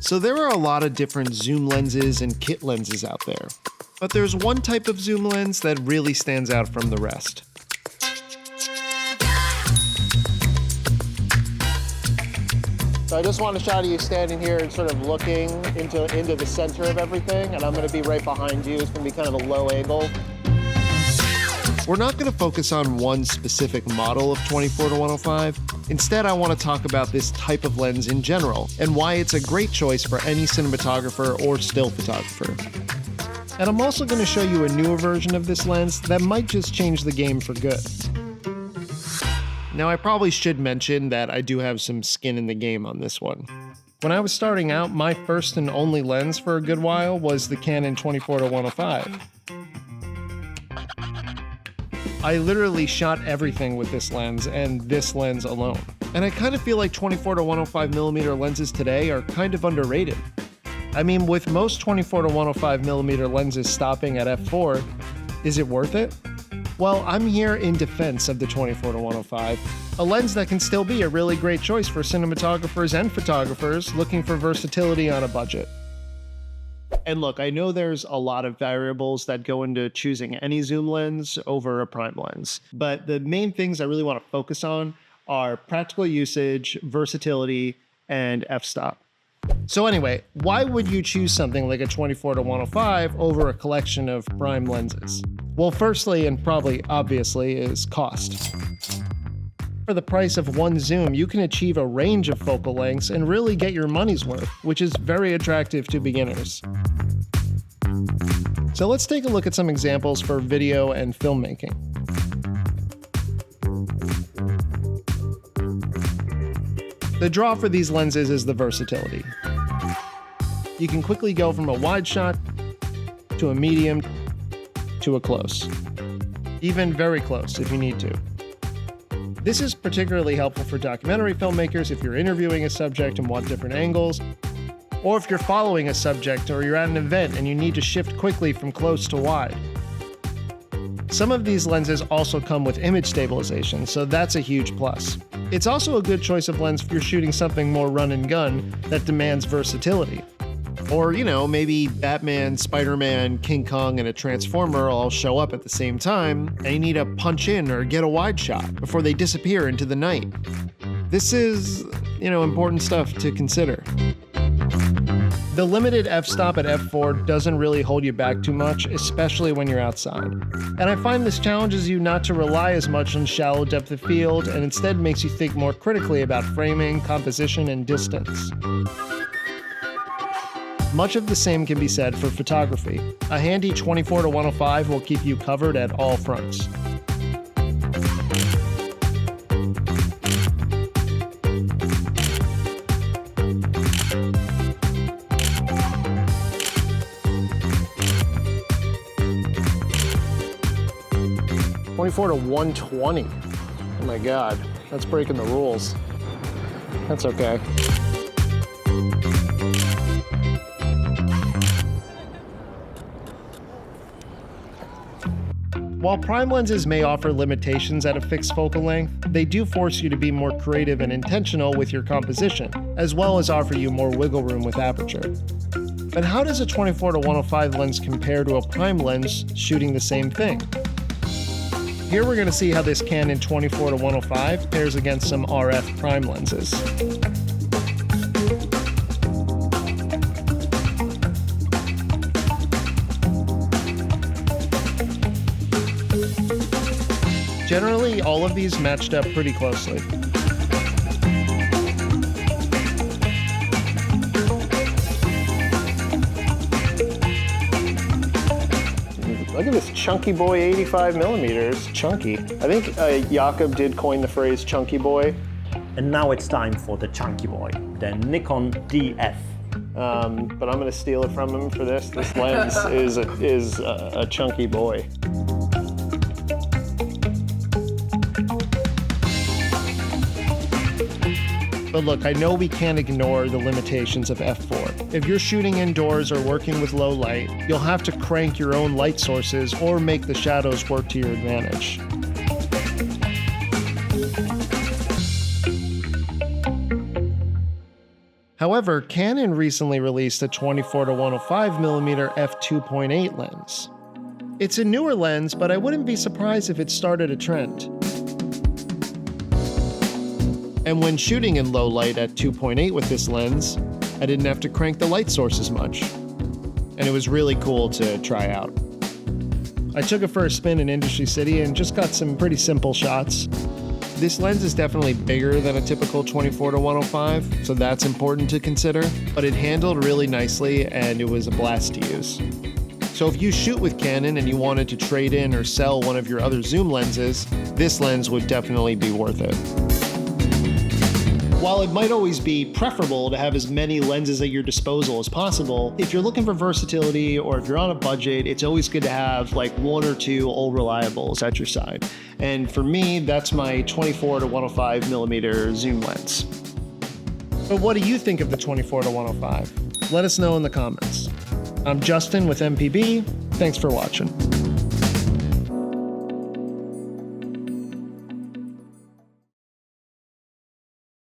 So there are a lot of different zoom lenses and kit lenses out there, but there's one type of zoom lens that really stands out from the rest. So I just want a shot of you standing here and sort of looking into the center of everything, and I'm going to be right behind you. It's going to be kind of a low angle. We're not going to focus on one specific model of 24-105. Instead, I want to talk about this type of lens in general and why it's a great choice for any cinematographer or still photographer. And I'm also going to show you a newer version of this lens that might just change the game for good. Now, I probably should mention that I do have some skin in the game on this one. When I was starting out, my first and only lens for a good while was the Canon 24-105. I literally shot everything with this lens and this lens alone. And I kind of feel like 24-105mm lenses today are kind of underrated. I mean, with most 24-105mm lenses stopping at f4, is it worth it? Well, I'm here in defense of the 24-105, a lens that can still be a really great choice for cinematographers and photographers looking for versatility on a budget. And look, I know there's a lot of variables that go into choosing any zoom lens over a prime lens, but the main things I really want to focus on are practical usage, versatility, and f-stop. So anyway, why would you choose something like a 24-105 over a collection of prime lenses? Well, firstly, and probably obviously, is cost. For the price of one zoom, you can achieve a range of focal lengths and really get your money's worth, which is very attractive to beginners. So let's take a look at some examples for video and filmmaking. The draw for these lenses is the versatility. You can quickly go from a wide shot to a medium to a close, even very close if you need to. This is particularly helpful for documentary filmmakers if you're interviewing a subject and want different angles, or if you're following a subject or you're at an event and you need to shift quickly from close to wide. Some of these lenses also come with image stabilization, so that's a huge plus. It's also a good choice of lens if you're shooting something more run and gun that demands versatility. Or, you know, maybe Batman, Spider-Man, King Kong, and a Transformer all show up at the same time, and you need to punch in or get a wide shot before they disappear into the night. This is, important stuff to consider. The limited f-stop at f4 doesn't really hold you back too much, especially when you're outside. And I find this challenges you not to rely as much on shallow depth of field and instead makes you think more critically about framing, composition, and distance. Much of the same can be said for photography. A handy 24-105 will keep you covered at all fronts. (24-120). Oh my God, that's breaking the rules. That's okay. While prime lenses may offer limitations at a fixed focal length, they do force you to be more creative and intentional with your composition, as well as offer you more wiggle room with aperture. But how does a 24-105 lens compare to a prime lens shooting the same thing? Here we're going to see how this Canon 24-105 pairs against some RF prime lenses. Generally, all of these matched up pretty closely. Look at this chunky boy 85mm. Chunky. I think Jakob did coin the phrase chunky boy. And now it's time for the chunky boy, the Nikon DF. But I'm going to steal it from him for this. This lens is a chunky boy. But look, I know we can't ignore the limitations of f4. If you're shooting indoors or working with low light, you'll have to crank your own light sources or make the shadows work to your advantage. However, Canon recently released a 24 to 105mm f2.8 lens. It's a newer lens, but I wouldn't be surprised if it started a trend. And when shooting in low light at 2.8 with this lens, I didn't have to crank the light source as much. And it was really cool to try out. I took it for a spin in Industry City and just got some pretty simple shots. This lens is definitely bigger than a typical 24 to 105, so that's important to consider, but it handled really nicely and it was a blast to use. So if you shoot with Canon and you wanted to trade in or sell one of your other zoom lenses, this lens would definitely be worth it. While it might always be preferable to have as many lenses at your disposal as possible, if you're looking for versatility or if you're on a budget, it's always good to have like one or two old reliables at your side. And for me, that's my 24 to 105mm zoom lens. But what do you think of the 24 to 105? Let us know in the comments. I'm Justin with MPB. Thanks for watching.